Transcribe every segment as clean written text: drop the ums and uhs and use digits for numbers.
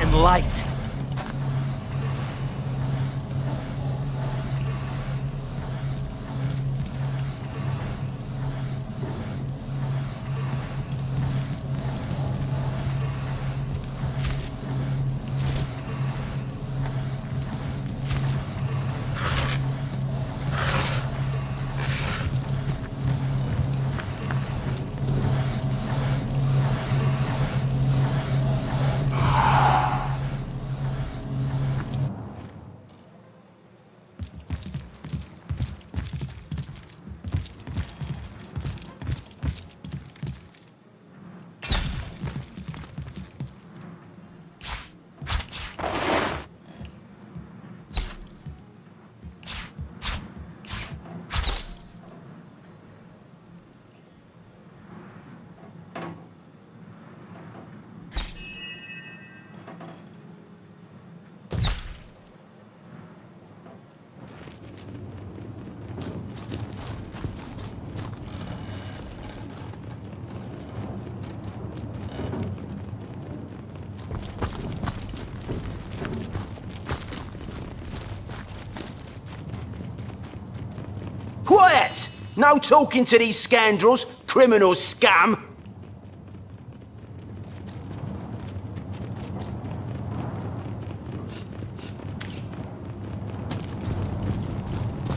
and light. Quiet! No talking to these scoundrels, criminal scum!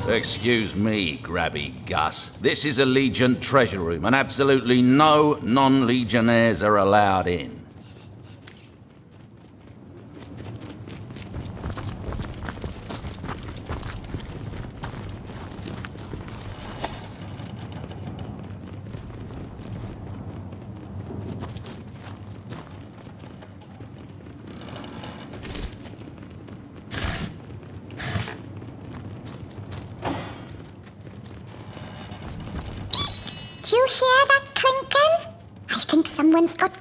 Excuse me, Grabby Gus. This is a Legion treasure room, and absolutely no non-Legionnaires are allowed in. Do you hear that clinking? I think someone's got...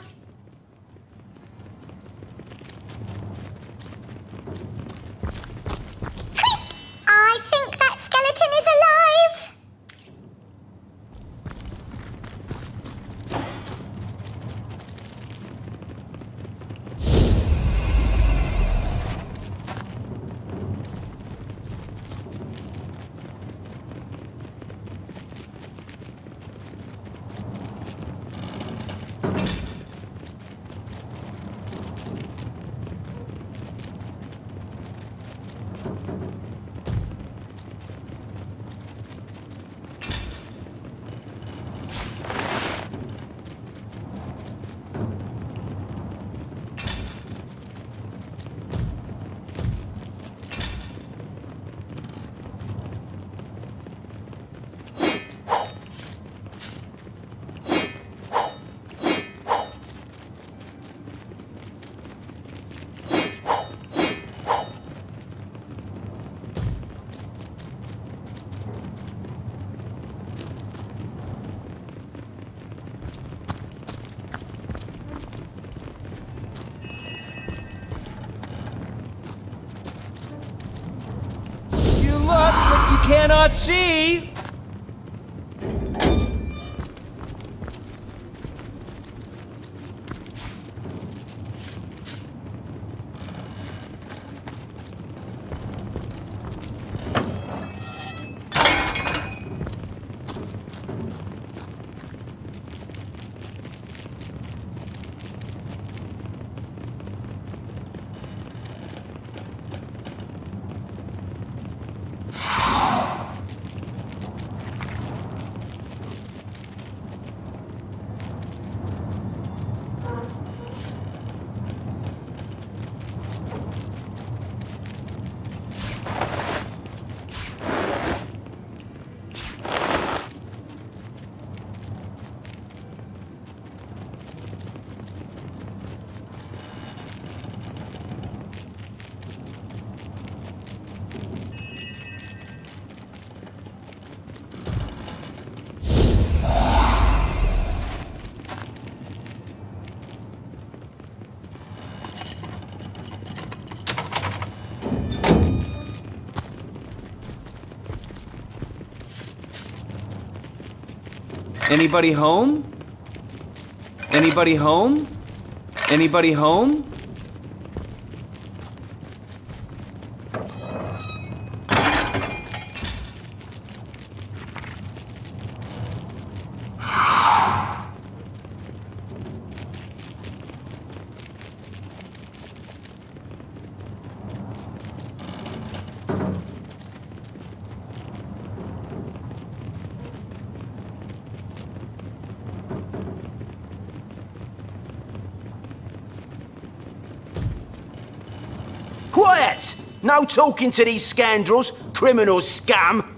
Tweak! I think that skeleton is alive! Cannot see! Anybody home? Anybody home? Anybody home? No talking to these scoundrels, criminals, scum!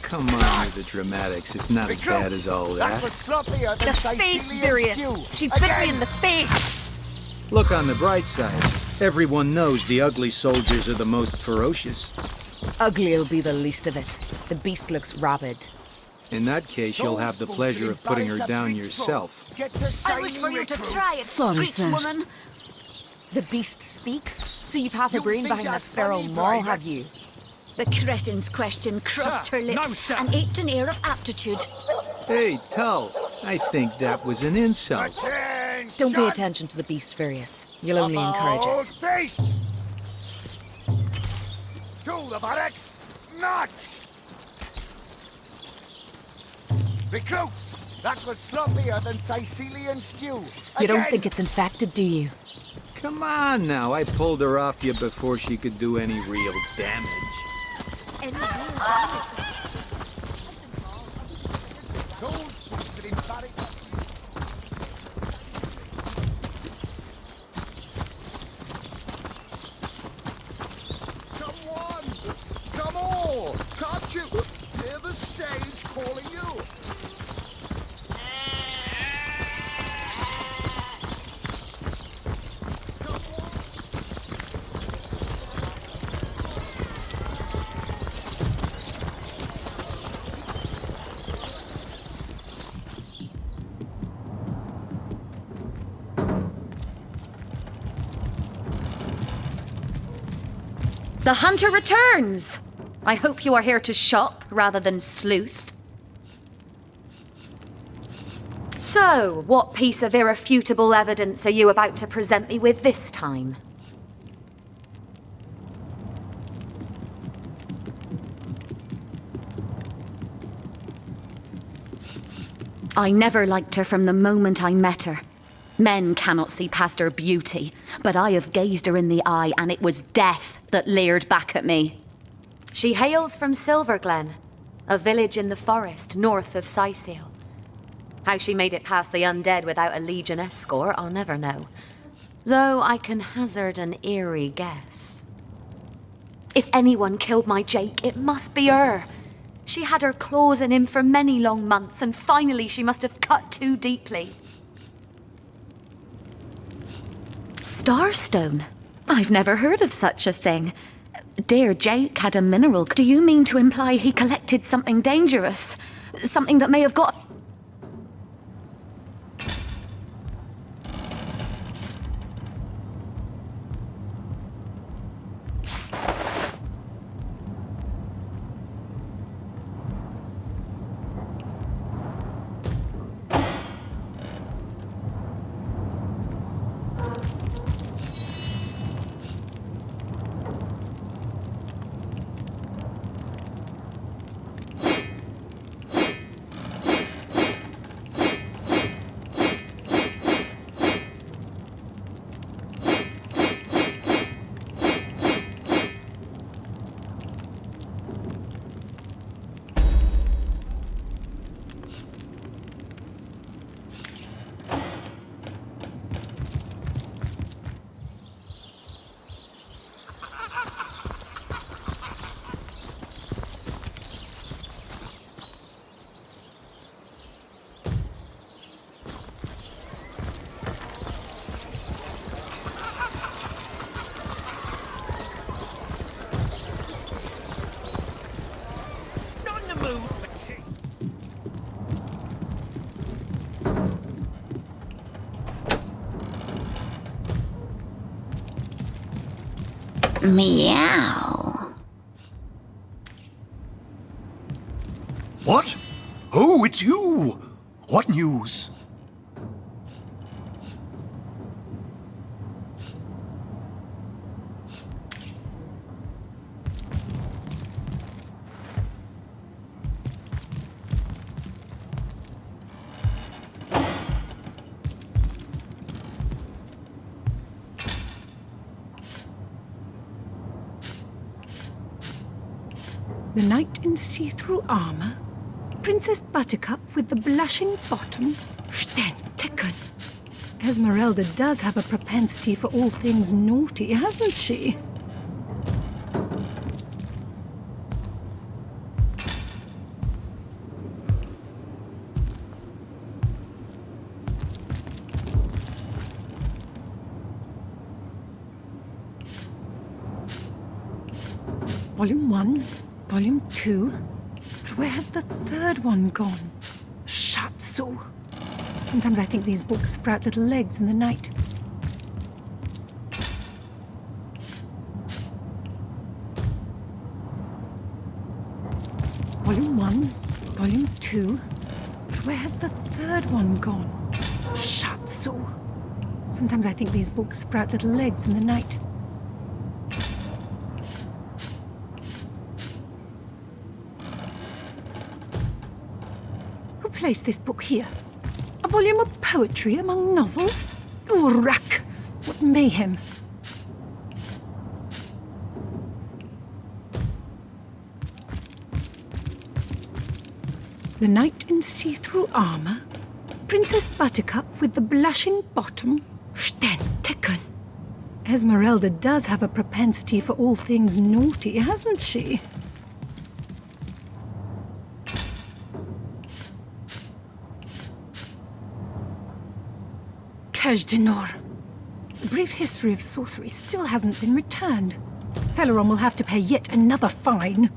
Come on with the dramatics. It's not as bad as all that. The face, Virius! She bit me in the face! Look on the bright side. Everyone knows the ugly soldiers are the most ferocious. Ugly'll be the least of it. The beast looks rabid. In that case, you'll have the pleasure of putting her down yourself. I wish for you to try it, screech woman! The beast speaks? So you've half a brain behind that feral maw, have you? The cretin's question crossed her lips and aped an air of aptitude. Hey, Tull, I think that was an insult. Don't pay attention to the beast, Virius. You'll only encourage it. Face! To the buttocks! Notch! Recruits! That was sloppier than Sicilian stew. You don't think it's infected, do you? Come on now, I pulled her off you before she could do any real damage. Come on! Can't you hear the stage calling you? The hunter returns! I hope you are here to shop rather than sleuth. So, what piece of irrefutable evidence are you about to present me with this time? I never liked her from the moment I met her. Men cannot see past her beauty, but I have gazed her in the eye and it was death that leered back at me. She hails from Silverglen, a village in the forest north of Sicil. How she made it past the undead without a Legion escort, I'll never know. Though I can hazard an eerie guess. If anyone killed my Jake, it must be her. She had her claws in him for many long months, and finally she must have cut too deeply. Starstone? I've never heard of such a thing. Dear Jake had a mineral. Do you mean to imply he collected something dangerous? Something that may have got... Meow. What? Oh, it's you! What news? The knight in see-through armor, Princess Buttercup with the blushing bottom, Stentaken. Esmeralda does have a propensity for all things naughty, hasn't she? Volume 1, Volume 2. But where has the third one gone? Shatsu. Sometimes I think these books sprout little legs in the night. Volume 1, Volume 2. But where has the third one gone? Shatsu. Sometimes I think these books sprout little legs in the night. Who placed this book here? A volume of poetry among novels? Urak! What mayhem! The knight in see-through armor, Princess Buttercup with the blushing bottom, Stentaken. Esmeralda does have a propensity for all things naughty, hasn't she? Kajdenor. The brief history of sorcery still hasn't been returned. Teleron will have to pay yet another fine.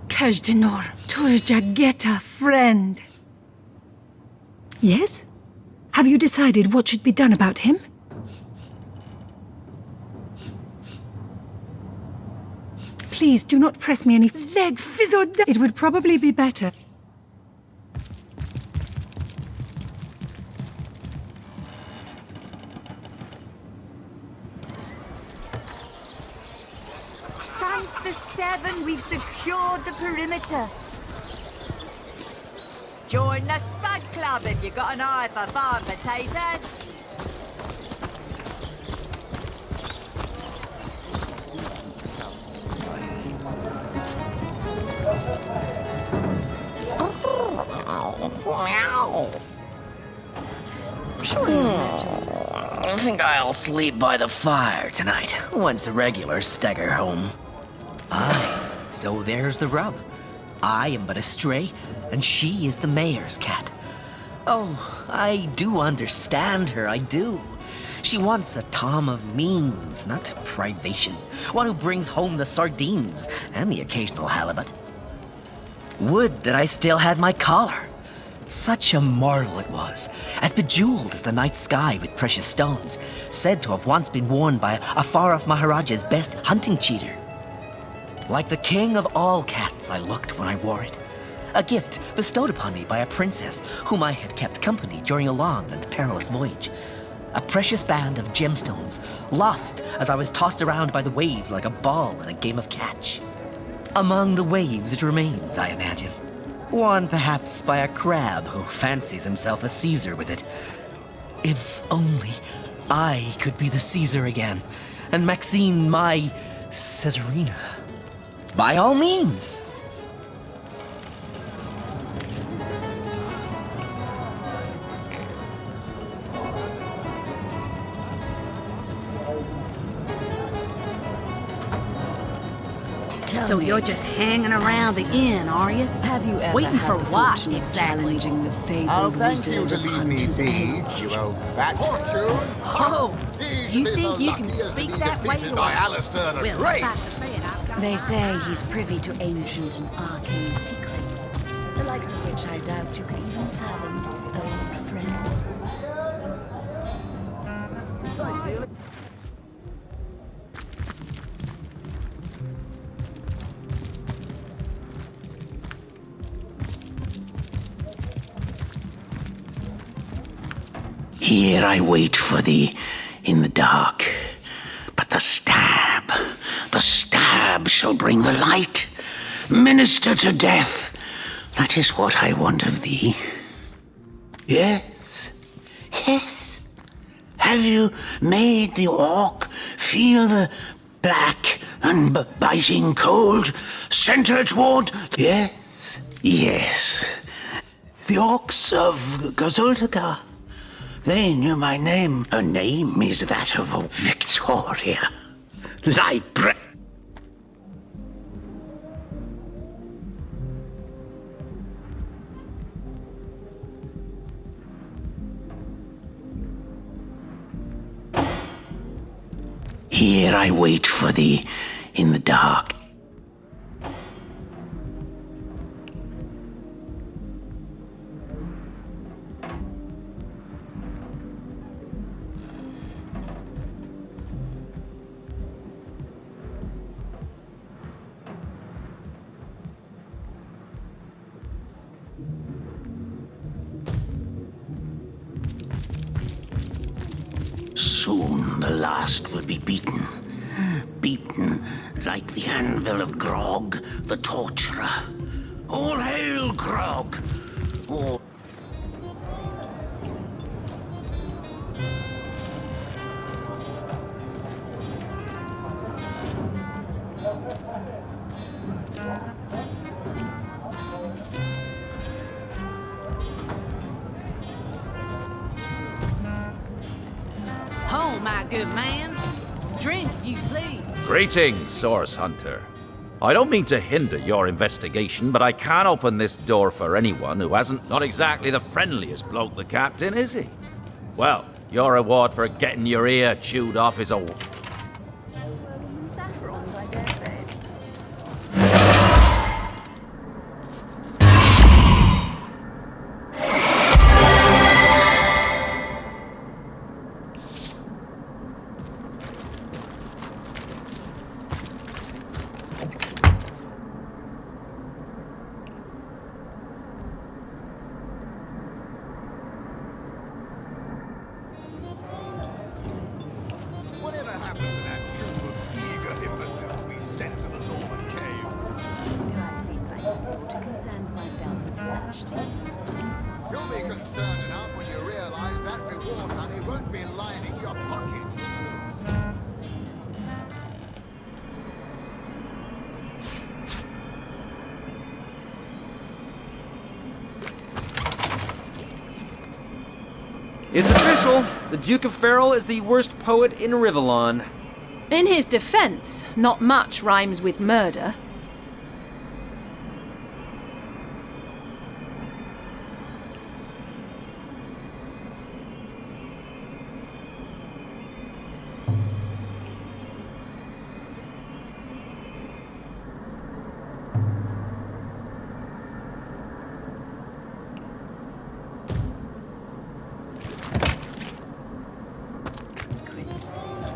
Kajdenor, Turjageta, friend. Yes? Have you decided what should be done about him? Please do not press me any leg fizzled. It would probably be better. Thank the 7. We've secured the perimeter. Join the Spud Club if you got an eye for farm potatoes. I think I'll sleep by the fire tonight, once the regulars stagger home. Aye, so there's the rub. I am but a stray, and she is the mayor's cat. Oh, I do understand her, I do. She wants a Tom of means, not privation. One who brings home the sardines and the occasional halibut. Would that I still had my collar. Such a marvel it was, as bejeweled as the night sky with precious stones, said to have once been worn by a far-off Maharaja's best hunting cheater. Like the king of all cats I looked when I wore it. A gift bestowed upon me by a princess whom I had kept company during a long and perilous voyage. A precious band of gemstones, lost as I was tossed around by the waves like a ball in a game of catch. Among the waves it remains, I imagine. Worn perhaps by a crab who fancies himself a Caesar with it. If only I could be the Caesar again, and Maxine my Caesarina. By all means. So you're just hanging around the inn, are you? Have you ever waiting had for the what fortune of exactly? challenging the fabled I'll thank you wizard to of leave me Hunter's be, Edge? you old fat fortune. Oh, do you think you can speak that way? By Alistair the Well, Great. suffice to say it, I've got They say he's privy to ancient and arcane secrets, the likes of which I doubt you could even fathom, old friend. Here I wait for thee in the dark, but the stab shall bring the light, minister to death. That is what I want of thee. Yes, yes. Have you made the orc feel the black and biting cold center toward? Yes, yes. The orcs of Gazuldaga. They knew my name. Her name is that of Victoria. Here I wait for thee in the dark. Soon the last will be beaten. Beaten like the anvil of Grog, the torturer. All hail, Grog! All... Oh, my good man. Drink, you please. Greetings, Source Hunter. I don't mean to hinder your investigation, but I can't open this door for anyone who hasn't not exactly the friendliest bloke, the captain, is he? Well, your reward for getting your ear chewed off is a... Saffrons, I dare say. Whatever happened It's official. The Duke of Farrell is the worst poet in Rivellon. In his defense, not much rhymes with murder.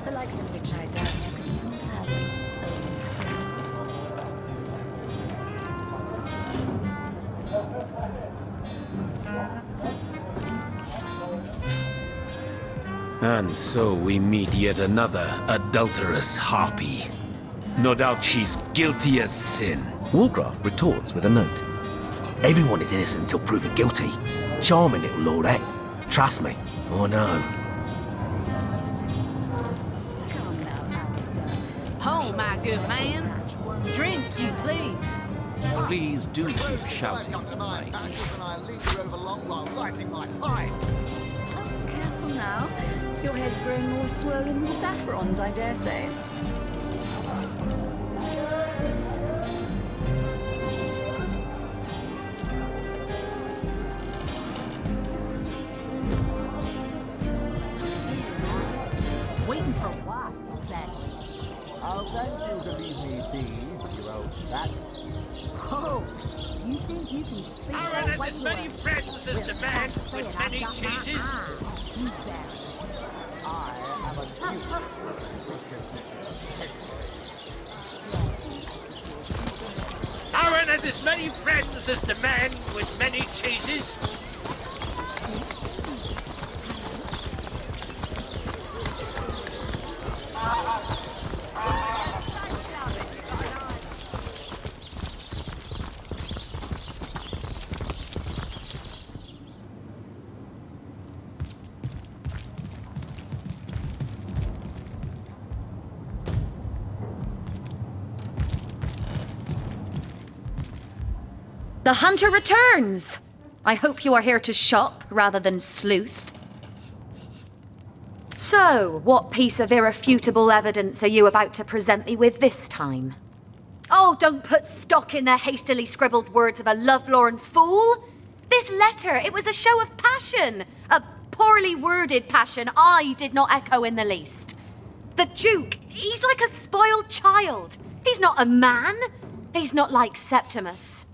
The likes of which I doubt you can even fathom. And so we meet yet another adulterous harpy. No doubt she's guilty as sin. Woolcraft retorts with a note. Everyone is innocent until proven guilty. Charming little lord, eh? Trust me, I know. Home, my good man. Drink, you please. Please do keep shouting. Careful now. Your head's growing more swollen than saffrons, I dare say. Waiting for what, then? I'll thank you to leave me be, you old bat. Oh, you think you can speak Aaron has as many friends as the man with many cheeses. I am a duke. Aaron has as many friends as the man with many cheeses. The hunter returns! I hope you are here to shop rather than sleuth. So, what piece of irrefutable evidence are you about to present me with this time? Oh, don't put stock in the hastily scribbled words of a lovelorn fool! This letter, it was a show of passion! A poorly worded passion I did not echo in the least. The Duke, he's like a spoiled child. He's not a man. He's not like Septimus.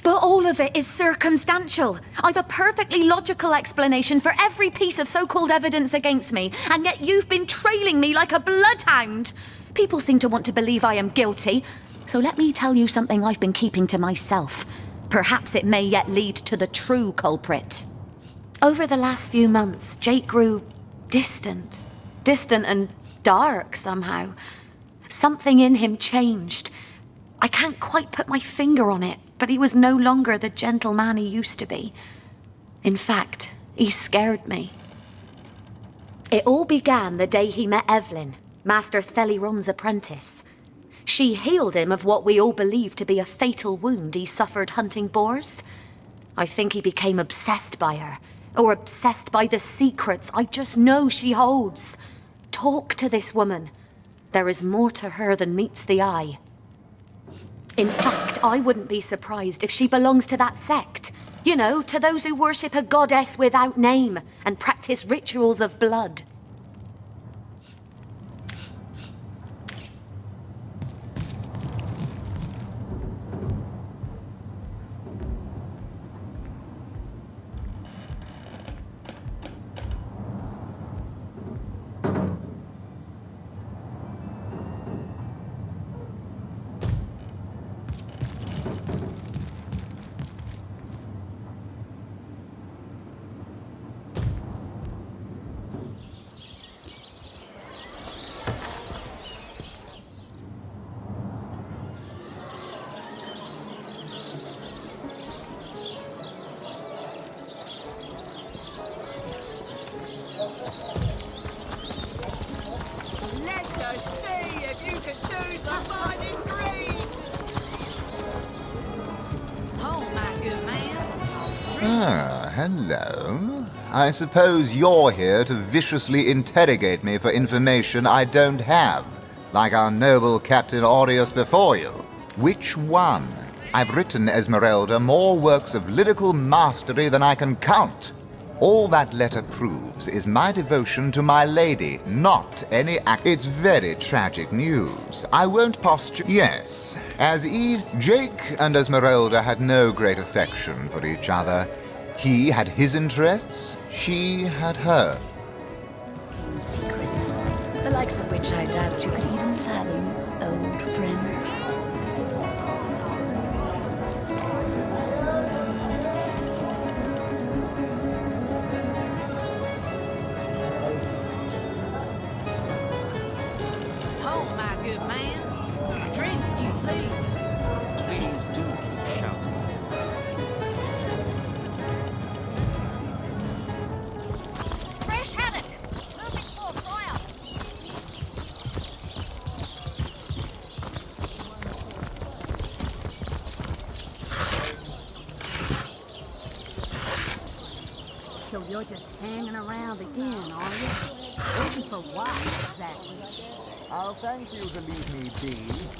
But all of it is circumstantial. I've a perfectly logical explanation for every piece of so-called evidence against me, and yet you've been trailing me like a bloodhound. People seem to want to believe I am guilty, so let me tell you something I've been keeping to myself. Perhaps it may yet lead to the true culprit. Over the last few months, Jake grew distant and dark somehow. Something in him changed. I can't quite put my finger on it, but he was no longer the gentleman he used to be. In fact, he scared me. It all began the day he met Evelyn, Master Theliron's apprentice. She healed him of what we all believed to be a fatal wound he suffered hunting boars. I think he became obsessed by her, or obsessed by the secrets I just know she holds. Talk to this woman. There is more to her than meets the eye. In fact, I wouldn't be surprised if she belongs to that sect. You know, to those who worship a goddess without name and practice rituals of blood. Ah, hello. I suppose you're here to viciously interrogate me for information I don't have, like our noble Captain Aureus before you. Which one? I've written, Esmeralda, more works of lyrical mastery than I can count. All that letter proves is my devotion to my lady, not any act. It's very tragic news. I won't postulate. Yes, as Jake and Esmeralda had no great affection for each other. He had his interests, she had her. Secrets, the likes of which I doubt you could even fathom, old friend. Oh, my good man. Drink, you please. Please do keep shouting. Fresh haddock! Moving for fire! So you're just hanging around again, are you? Looking for what, exactly? I'll thank you to leave me be,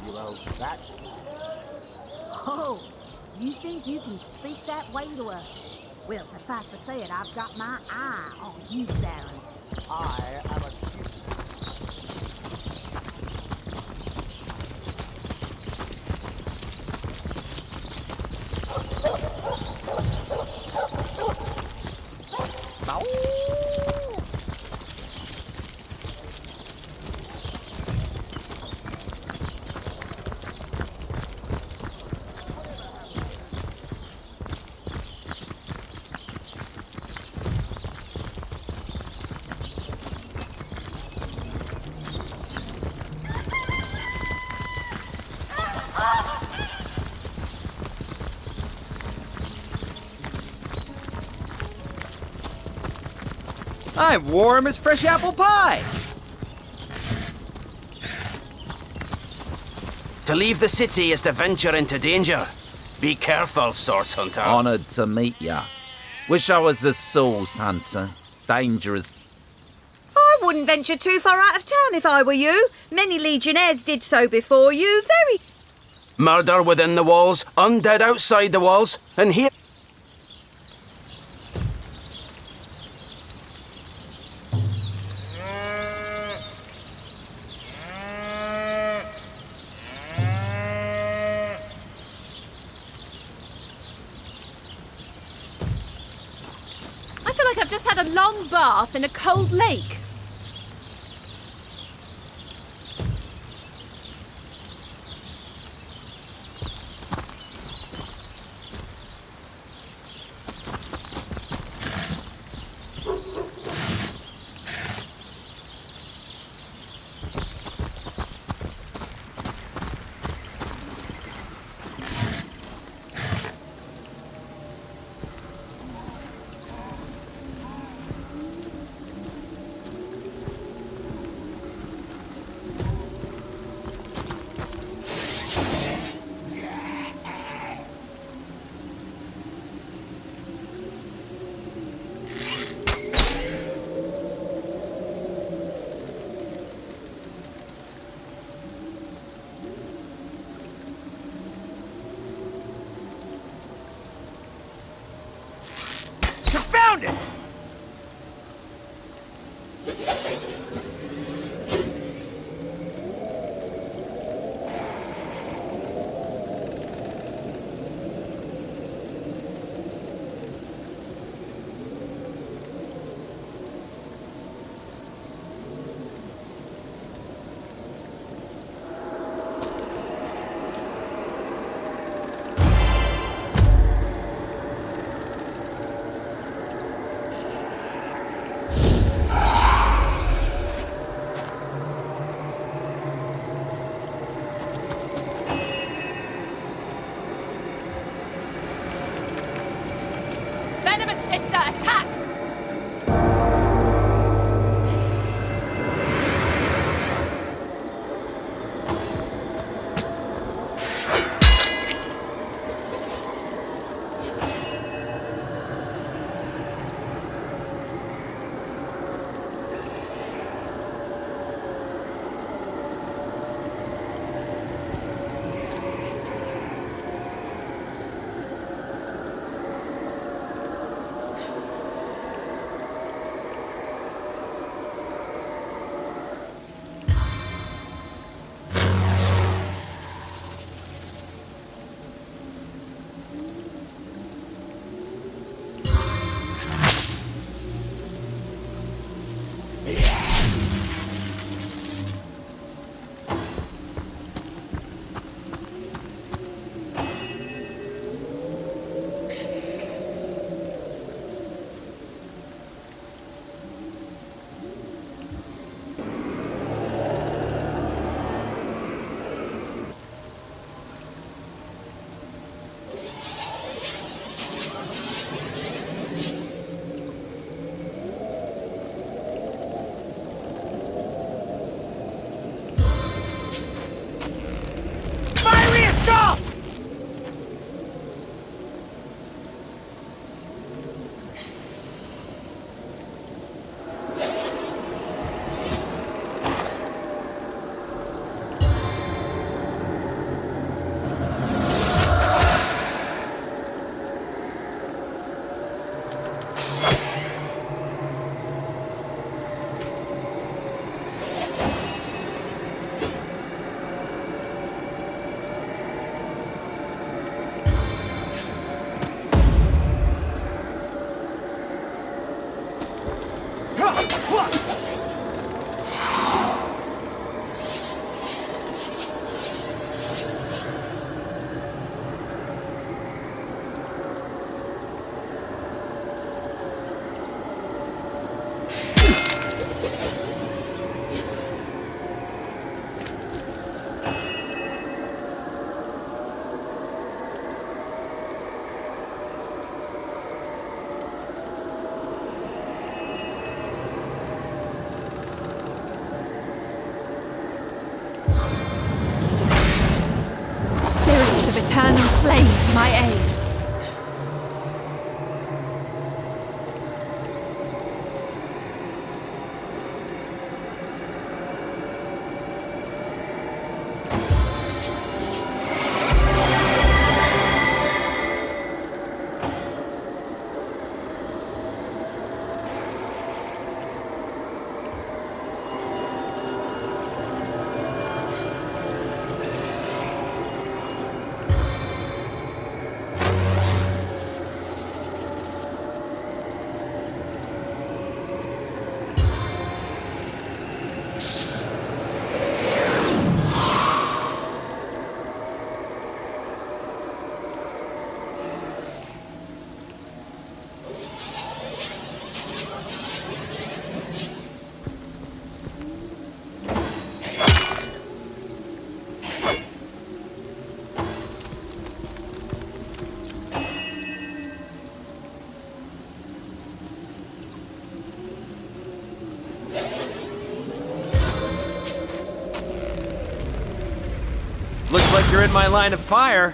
you old fat. Oh, you think you can speak that way to us? Well, suffice to say it, I've got my eye on you, Baron. I am a... I'm warm as fresh apple pie! To leave the city is to venture into danger. Be careful, Source Hunter. Honored to meet ya. Wish I was a Source Hunter. Dangerous. I wouldn't venture too far out of town if I were you. Many legionnaires did so before you. Very... Murder within the walls, undead outside the walls, and here... I feel like I've just had a long bath in a cold lake. Found it! Eternal flame to my aid. Looks like you're in my line of fire.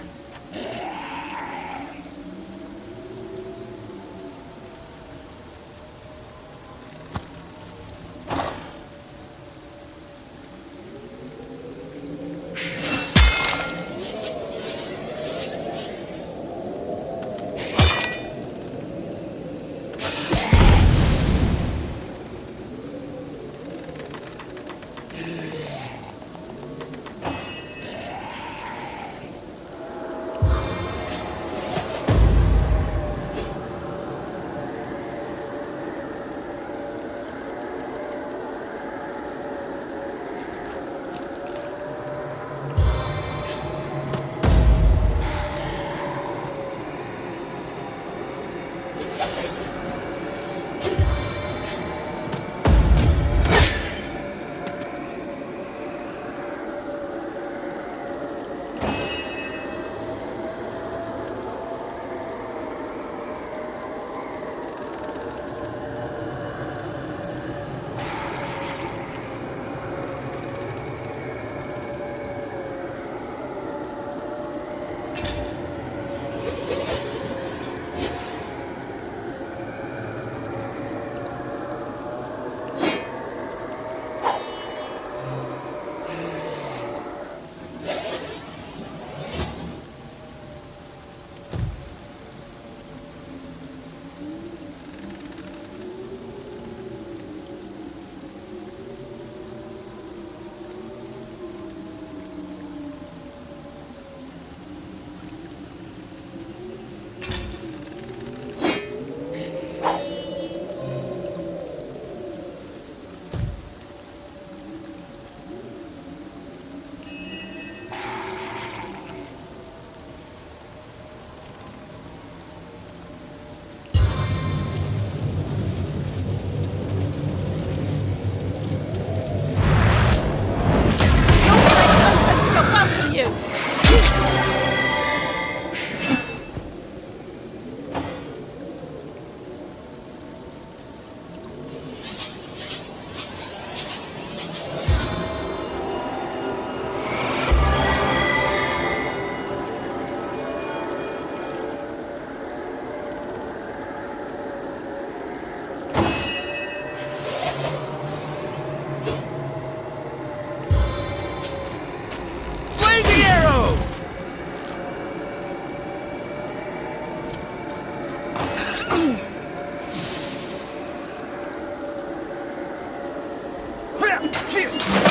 Here!